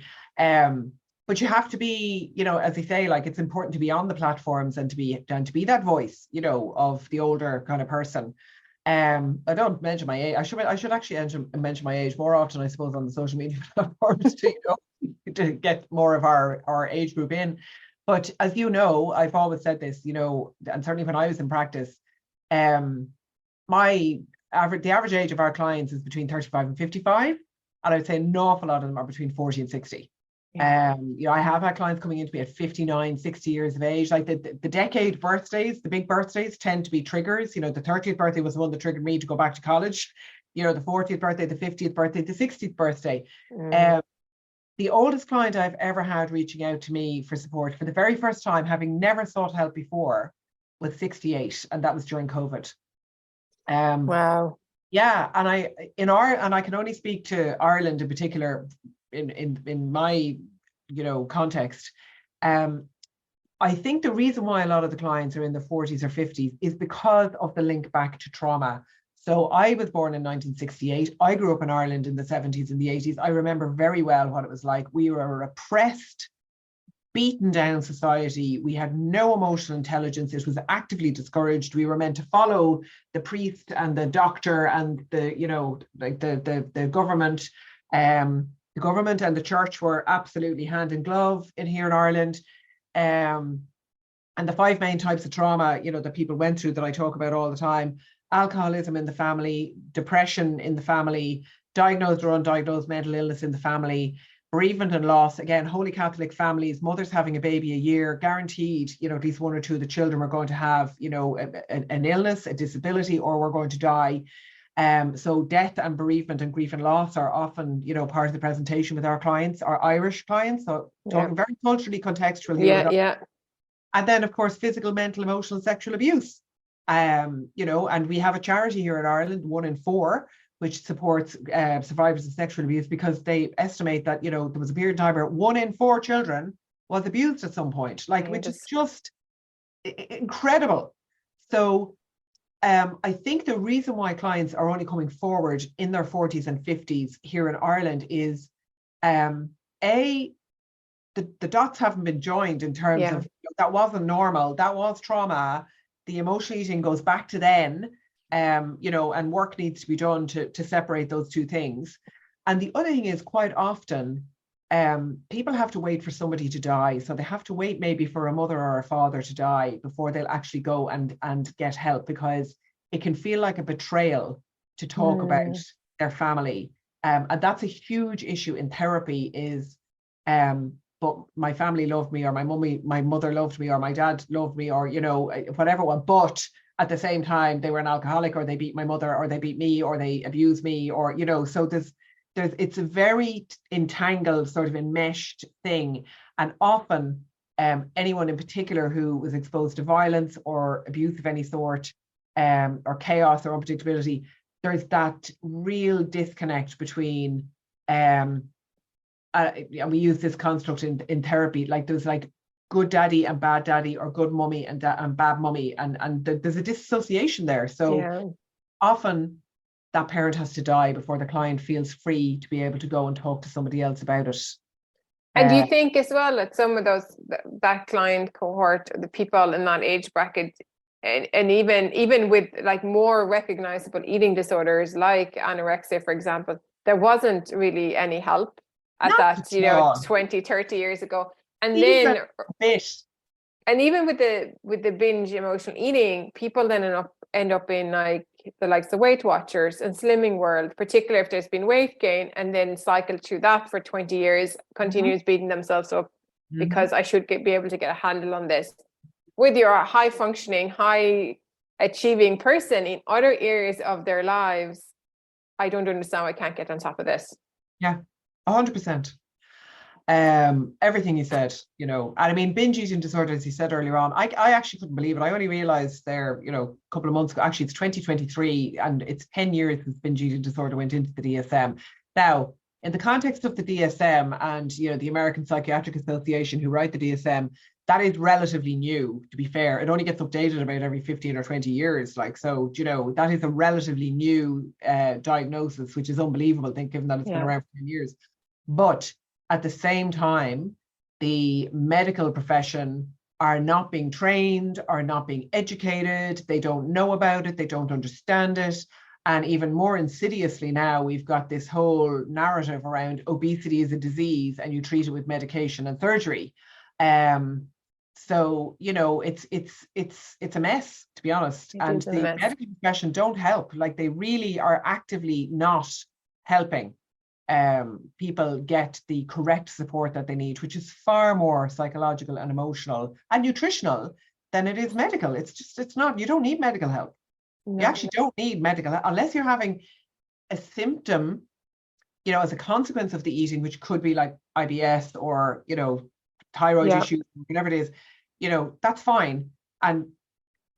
But you have to be, you know, as they say, like, it's important to be on the platforms and to be that voice, you know, of the older kind of person. I don't mention my age. I should actually mention my age more often, I suppose, on the social media platforms to, you know, to get more of our age group in. But as you know, I've always said this, you know, and certainly when I was in practice, the average age of our clients is between 35 and 55, and I would say an awful lot of them are between 40 and 60. You know, I have had clients coming into me at 59, 60 years of age. Like the decade birthdays, the big birthdays tend to be triggers. You know, the 30th birthday was the one that triggered me to go back to college. You know, the 40th birthday, the 50th birthday, the 60th birthday. The oldest client I've ever had reaching out to me for support for the very first time, having never sought help before, was 68, and that was during COVID. Wow. Yeah, and I can only speak to Ireland in particular. In my, you know, context, I think the reason why a lot of the clients are in their 40s or 50s is because of the link back to trauma. So I was born in 1968. I grew up in Ireland in the 70s and the 80s. I remember very well what it was like. We were a repressed, beaten down society. We had no emotional intelligence. It was actively discouraged. We were meant to follow the priest and the doctor and the, you know, like the government. The government and the church were absolutely hand in glove here in Ireland. And the 5 main types of trauma, you know, that people went through that I talk about all the time: alcoholism in the family, depression in the family, diagnosed or undiagnosed mental illness in the family, bereavement and loss. Again, Holy Catholic families, mothers having a baby a year, guaranteed, you know, at least 1 or 2 of the children were going to have, you know, an illness, a disability, or were going to die. So death and bereavement and grief and loss are often, part of the presentation with our clients, our Irish clients. So talking very culturally contextual here. Yeah. And then, of course, physical, mental, emotional, sexual abuse. And we have a charity here in Ireland, 1 in 4, which supports survivors of sexual abuse, because they estimate that, there was a period of time where 1 in 4 children was abused at some point, which is just incredible. So I think the reason why clients are only coming forward in their 40s and 50s here in Ireland is, the dots haven't been joined in terms of that wasn't normal, that was trauma. The emotional eating goes back to then, and work needs to be done to separate those two things. And the other thing is, quite often, people have to wait for somebody to die. So they have to wait maybe for a mother or a father to die before they'll actually go and get help, because it can feel like a betrayal to talk about their family. And that's a huge issue in therapy is, but my family loved me, or my mother loved me, or my dad loved me, or, whatever one. But at the same time, they were an alcoholic, or they beat my mother, or they beat me, or they abused me, or, so it's a very entangled, sort of enmeshed thing. And often anyone in particular who was exposed to violence or abuse of any sort, or chaos or unpredictability, there's that real disconnect between, and we use this construct in therapy, like there's like good daddy and bad daddy, or good mummy and bad mummy, and there's a dissociation there. So often that parent has to die before the client feels free to be able to go and talk to somebody else about it. And do you think as well that some of that client cohort, the people in that age bracket, and even with like more recognizable eating disorders like anorexia, for example, there wasn't really any help at that, 20, 30 years ago. And then and even with the binge emotional eating, people then end up in like the likes of Weight Watchers and Slimming World, particularly if there's been weight gain, and then cycle through that for 20 years, continues beating themselves up because I should be able to get a handle on this. With your high functioning, high achieving person in other areas of their lives, I don't understand why I can't get on top of this. Yeah, 100%. Everything you said, and I mean, binge eating disorder, as you said earlier on, I actually couldn't believe it. I only realized there, a couple of months ago, actually it's 2023, and it's 10 years since binge eating disorder went into the DSM. Now, in the context of the DSM and, the American Psychiatric Association, who write the DSM, that is relatively new, to be fair. It only gets updated about every 15 or 20 years. That is a relatively new diagnosis, which is unbelievable, given that it's been around for 10 years. But at the same time, the medical profession are not being trained, are not being educated. They don't know about it. They don't understand it. And even more insidiously now, we've got this whole narrative around obesity is a disease and you treat it with medication and surgery. So, it's a mess, to be honest. And the medical profession don't help. Like, they really are actively not helping people get the correct support that they need, which is far more psychological and emotional and nutritional than it is medical. It's not, you don't need medical help. No. You actually don't need medical help unless you're having a symptom, as a consequence of the eating, which could be like IBS or, thyroid issues, whatever it is, that's fine. And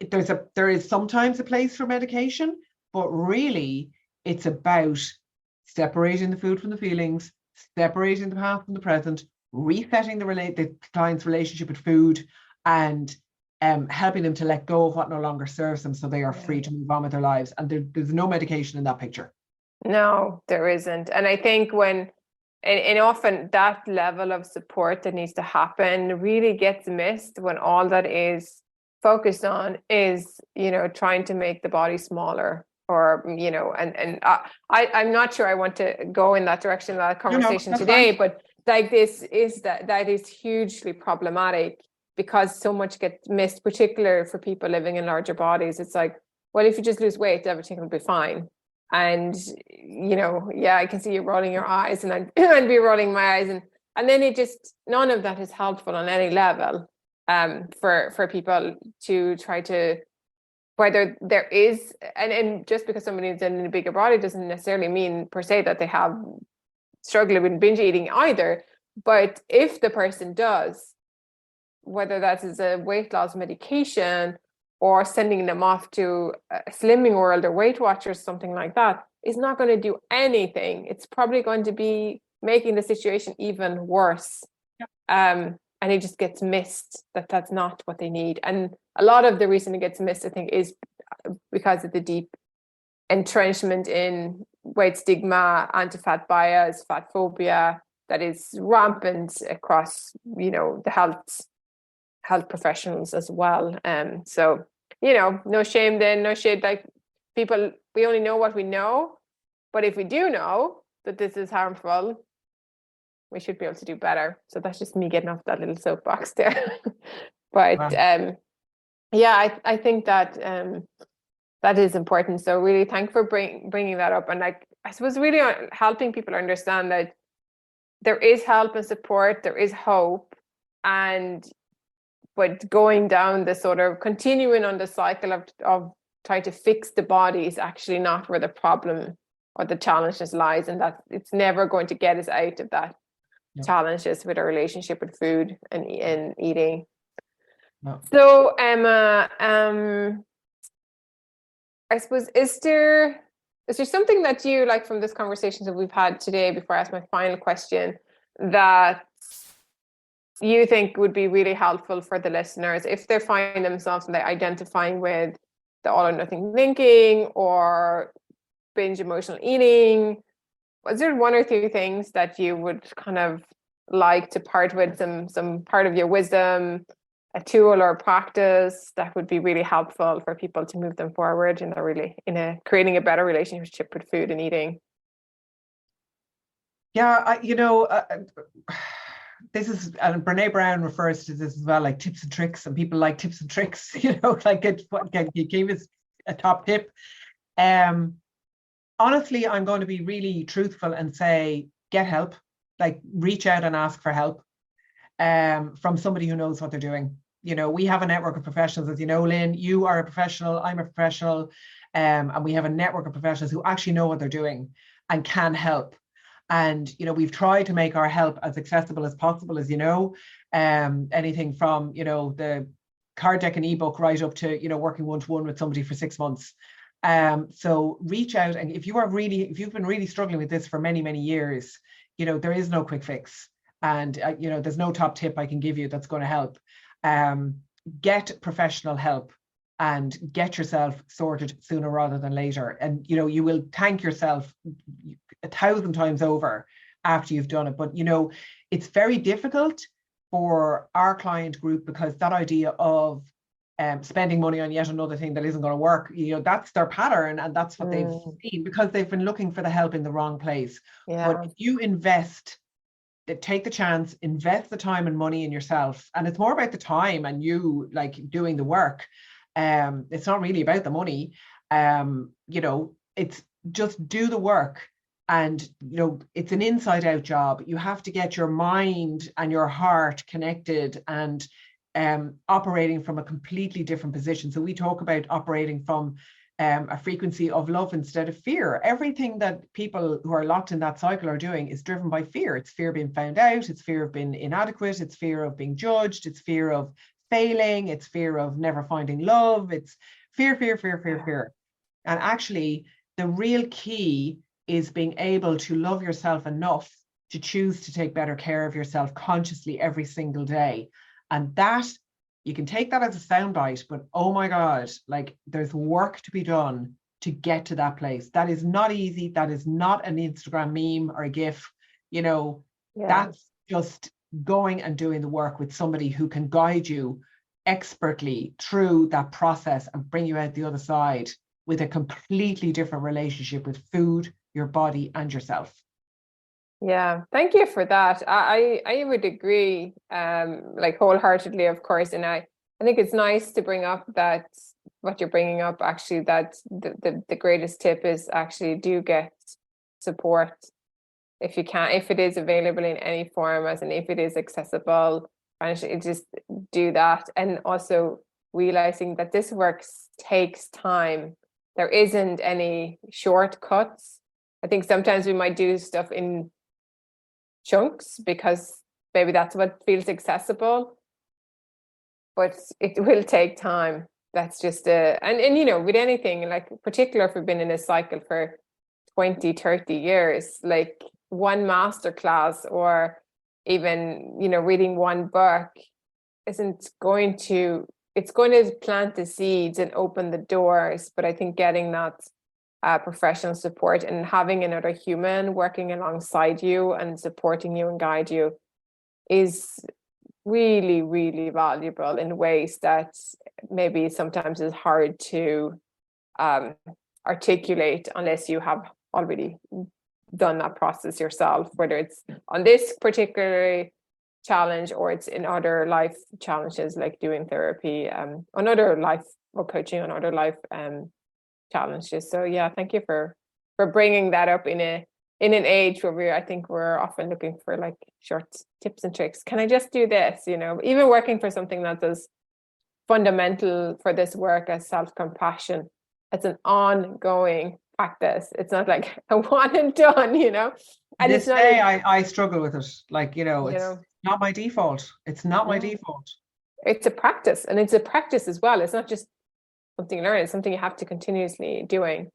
there is sometimes a place for medication, but really it's about separating the food from the feelings, separating the past from the present, resetting the client's relationship with food, and helping them to let go of what no longer serves them, so they are free to move on with their lives. And there's no medication in that picture. No, there isn't. And I think and often that level of support that needs to happen really gets missed when all that is focused on is, trying to make the body smaller, or, I'm not sure I want to go in that direction in that conversation today, fine. But like that is hugely problematic, because so much gets missed, particularly for people living in larger bodies. It's like, well, if you just lose weight, everything will be fine. And, I can see you rolling your eyes, and I'd be rolling my eyes. And then none of that is helpful on any level for people to try to whether there is, and just because somebody is in a bigger body doesn't necessarily mean per se that they have struggling with binge eating either. But if the person does, whether that is a weight loss medication or sending them off to a Slimming World or Weight Watchers, something like that, is not going to do anything. It's probably going to be making the situation even worse. And it just gets missed that that's not what they need. And a lot of the reason it gets missed, I think, is because of the deep entrenchment in weight stigma, anti-fat bias, fat phobia that is rampant across, the health professionals as well. So, no shame then, no shade. Like, people, we only know what we know, but if we do know that this is harmful, we should be able to do better. So that's just me getting off that little soapbox there. But wow. I think that that is important. So really, thank for bringing that up, and like, I suppose really helping people understand that there is help and support, there is hope, but going down the sort of continuing on the cycle of trying to fix the body is actually not where the problem or the challenges lies, and that it's never going to get us out of that challenges with our relationship with food and eating. No. So Emma, I suppose, is there something that you like from this conversation that we've had today, before I ask my final question, that you think would be really helpful for the listeners if they find themselves like identifying with the all or nothing thinking or binge emotional eating? Was there one or two things that you would kind of like to part with, some part of your wisdom, a tool or a practice that would be really helpful for people to move them forward in creating a better relationship with food and eating? Yeah, this is, and Brene Brown refers to this as well, like tips and tricks, and people like tips and tricks, like he gave us a top tip. Honestly, I'm going to be really truthful and say, get help, like reach out and ask for help from somebody who knows what they're doing. We have a network of professionals, as you know, Lynn, you are a professional, I'm a professional, and we have a network of professionals who actually know what they're doing and can help. And, we've tried to make our help as accessible as possible, as anything from, the card deck and ebook right up to, working one-to-one with somebody for 6 months. So reach out. And if you've been really struggling with this for many, many years, there is no quick fix. And, there's no top tip I can give you that's going to help. Get professional help and get yourself sorted sooner rather than later. And, you will thank yourself 1,000 times over after you've done it. But, it's very difficult for our client group, because that idea of spending money on yet another thing that isn't going to work, that's their pattern, and that's what they've seen, because they've been looking for the help in the wrong place. But if you take the chance, invest the time and money in yourself, and it's more about the time and you like doing the work. It's not really about the money. It's just do the work, and it's an inside out job. You have to get your mind and your heart connected and operating from a completely different position. So we talk about operating from a frequency of love instead of fear. Everything that people who are locked in that cycle are doing is driven by fear. It's fear of being found out, it's fear of being inadequate, it's fear of being judged, it's fear of failing, it's fear of never finding love, it's fear. And actually, the real key is being able to love yourself enough to choose to take better care of yourself consciously every single day. And that, you can take that as a soundbite, but oh my God, like there's work to be done to get to that place. That is not easy. That is not an Instagram meme or a GIF. That's just going and doing the work with somebody who can guide you expertly through that process and bring you out the other side with a completely different relationship with food, your body, and yourself. Yeah, thank you for that. I would agree, like wholeheartedly, of course. And I think it's nice to bring up that what you're bringing up, actually, that the greatest tip is actually do get support if you can, if it is available in any form, as in if it is accessible, and just do that. And also realizing that this works takes time. There isn't any shortcuts. I think sometimes we might do stuff in chunks because maybe that's what feels accessible, but it will take time. That's just and you know, with anything, like particular if we've been in a cycle for 20, 30 years, like one masterclass or even, you know, reading one book isn't going to, it's going to plant the seeds and open the doors. But I think getting that professional support and having another human working alongside you and supporting you and guide you is really, really valuable in ways that maybe sometimes is hard to articulate unless you have already done that process yourself, whether it's on this particular challenge or it's in other life challenges like doing therapy, on other life or coaching on other life challenges. So yeah, thank you for bringing that up in an age where I think we're often looking for like short tips and tricks. Can I just do this? You know, even working for something that's as fundamental for this work as self-compassion, it's an ongoing practice. It's not like a one and done, you know. And this day I struggle with it. Like, you know, it's not my default. It's not my default. It's a practice, and it's a practice as well. It's not just something you learn, it's something you have to continuously doing.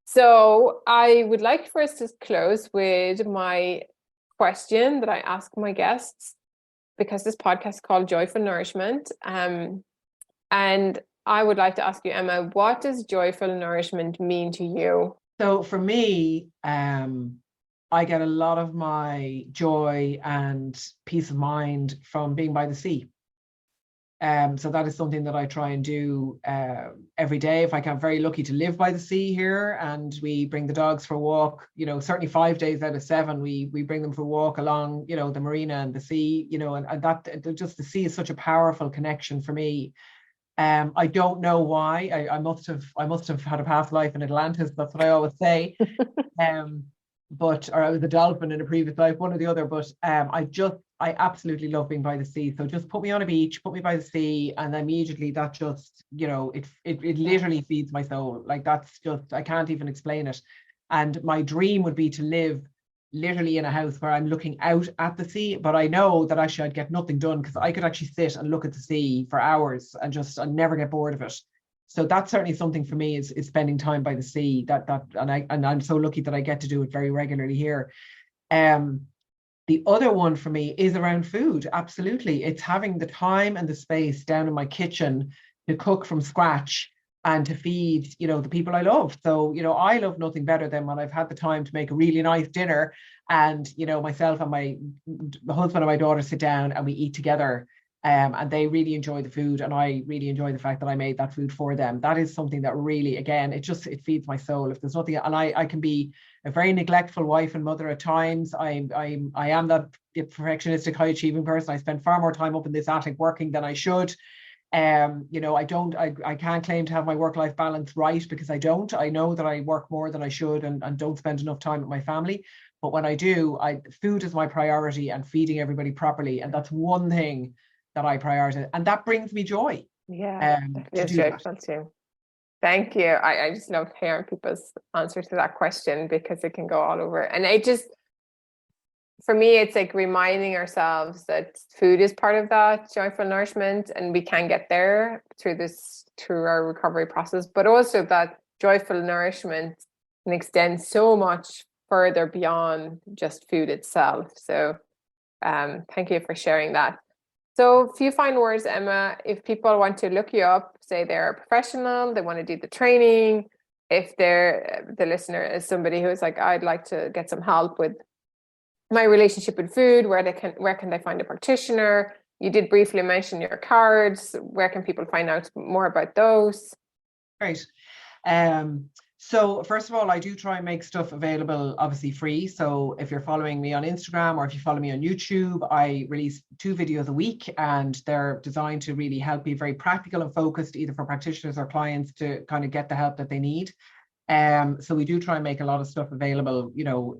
So I would like for us to close with my question that I ask my guests, because this podcast is called Joyful Nourishment. And I would like to ask you, Emma, what does joyful nourishment mean to you? So for me, I get a lot of my joy and peace of mind from being by the sea. So that is something that I try and do every day. If I can, I'm very lucky to live by the sea here, and we bring the dogs for a walk, you know, certainly 5 days out of 7, we bring them for a walk along, you know, the marina and the sea, you know, and that just, the sea is such a powerful connection for me. I don't know why. I must have had a past life in Atlantis. That's what I always say. Or I was a dolphin in a previous life, one or the other. But I absolutely love being by the sea. So just put me on a beach, put me by the sea, and immediately that just, you know, it literally feeds my soul. Like, that's just, I can't even explain it. And my dream would be to live literally in a house where I'm looking out at the sea, but I know that actually I'd get nothing done, because I could actually sit and look at the sea for hours and just, I'd never get bored of it. So that's certainly something for me, is spending time by the sea. And I'm so lucky that I get to do it very regularly here. The other one for me is around food. Absolutely. It's having the time and the space down in my kitchen to cook from scratch and to feed, you know, the people I love. So, you know, I love nothing better than when I've had the time to make a really nice dinner, and, you know, myself and my husband and my daughter sit down and we eat together. And they really enjoy the food, and I really enjoy the fact that I made that food for them. That is something that really, again, it feeds my soul. If there's nothing, and I can be a very neglectful wife and mother at times. I am that perfectionistic, high achieving person. I spend far more time up in this attic working than I should. You know, I can't claim to have my work-life balance right, because I don't. I know that I work more than I should and don't spend enough time with my family. But when I do, food is my priority, and feeding everybody properly. And that's one thing that I prioritize, and that brings me joy. Yeah, that feels joyful too. Thank you. I just love hearing people's answer to that question, because it can go all over. And for me, it's like reminding ourselves that food is part of that joyful nourishment, and we can get there through our recovery process, but also that joyful nourishment can extend so much further beyond just food itself. So thank you for sharing that. So a few final words, Emma. If people want to look you up, say they're a professional, they want to do the training, if the listener is somebody who is like, I'd like to get some help with my relationship with food, where can they find a practitioner? You did briefly mention your cards. Where can people find out more about those? Great. So first of all, I do try and make stuff available, obviously free. So if you're following me on Instagram, or if you follow me on YouTube, I release 2 videos a week, and they're designed to really help, be very practical and focused, either for practitioners or clients, to kind of get the help that they need. So we do try and make a lot of stuff available, you know,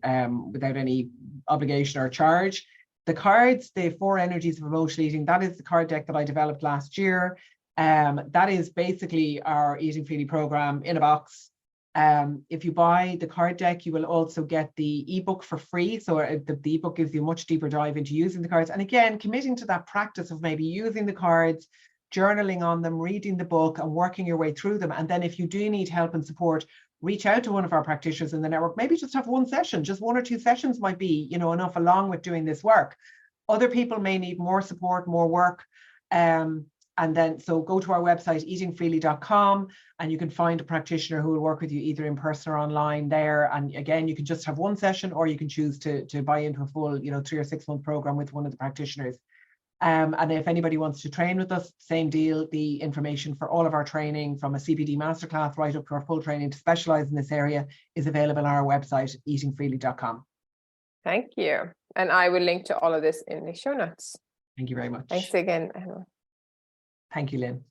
without any obligation or charge. The cards, the 4 energies of emotional eating, that is the card deck that I developed last year. That is basically our Eating Freely program in a box. If you buy the card deck, you will also get the ebook for free. So the ebook gives you a much deeper dive into using the cards. And again, committing to that practice of maybe using the cards, journaling on them, reading the book and working your way through them. And then if you do need help and support, reach out to one of our practitioners in the network. Maybe just have one session, just 1 or 2 sessions might be, enough along with doing this work. Other people may need more support, more work. And then, so go to our website, eatingfreely.com, and you can find a practitioner who will work with you either in person or online there. And again, you can just have one session, or you can choose to buy into a full, 3 or 6 month program with one of the practitioners. And if anybody wants to train with us, same deal. The information for all of our training, from a CBD masterclass right up to our full training to specialize in this area, is available on our website, eatingfreely.com. Thank you. And I will link to all of this in the show notes. Thank you very much. Thanks again, Emma. Thank you, Lynn.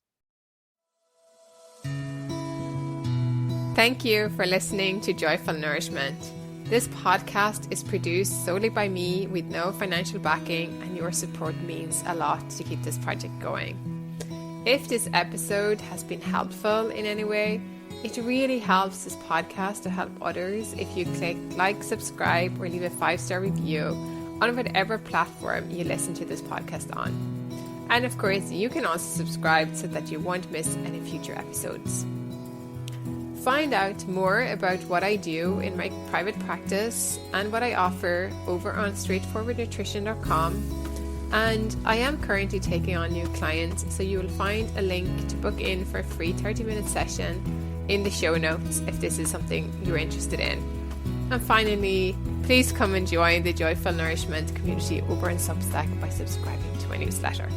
Thank you for listening to Joyful Nourishment. This podcast is produced solely by me with no financial backing, and your support means a lot to keep this project going. If this episode has been helpful in any way, it really helps this podcast to help others if you click like, subscribe, or leave a 5-star review on whatever platform you listen to this podcast on. And of course, you can also subscribe so that you won't miss any future episodes. Find out more about what I do in my private practice and what I offer over on straightforwardnutrition.com. And I am currently taking on new clients, so you will find a link to book in for a free 30-minute session in the show notes if this is something you're interested in. And finally, please come and join the Joyful Nourishment community over on Substack by subscribing to my newsletter.